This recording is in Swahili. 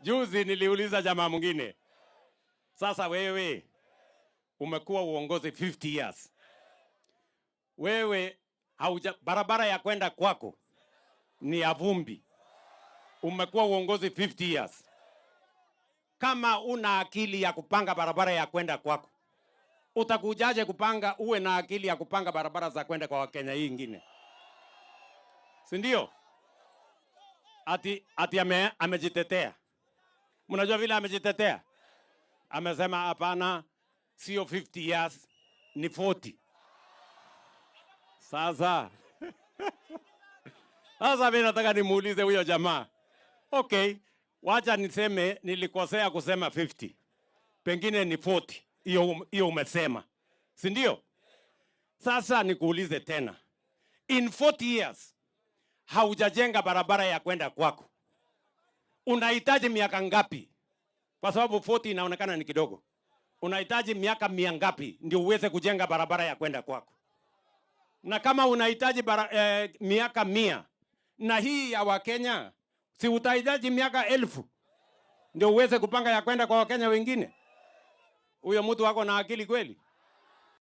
Juzi niliuliza jamaa mwingine, sasa wewe umekuwa uongozi 50 years. Wewe barabara ya kwenda kwako ni ya vumbi. Umekuwa uongozi 50 years. Kama una akili ya kupanga barabara ya kwenda kwako, utakujaje kupanga uwe na akili ya kupanga barabara za kwenda kwa Wakenya hii ingine? Si ndio? Ati amejitetea. Mnajua vile amejitetea? Amesema hapana, sio 50 years, ni 40. Sasa mimi nataka nimuulize huyo jamaa. Okay, wacha niseme nilikosea kusema 50. Pengine ni 40. Hiyo umesema. Si ndio? Sasa nikuulize tena. In 40 years haujajenga barabara ya kwenda kwako. Unahitaji miaka ngapi? Kwa sababu 40 inaonekana ni kidogo. Unahitaji miaka 100 ngapi ndio uweze kujenga barabara ya kwenda kwako? Na kama unahitaji miaka 100 na hii ya Wakenya, si utahitaji miaka 1000 ndio uweze kupanga ya kwenda kwa Wakenya wengine? Huyo mtu wako na akili kweli?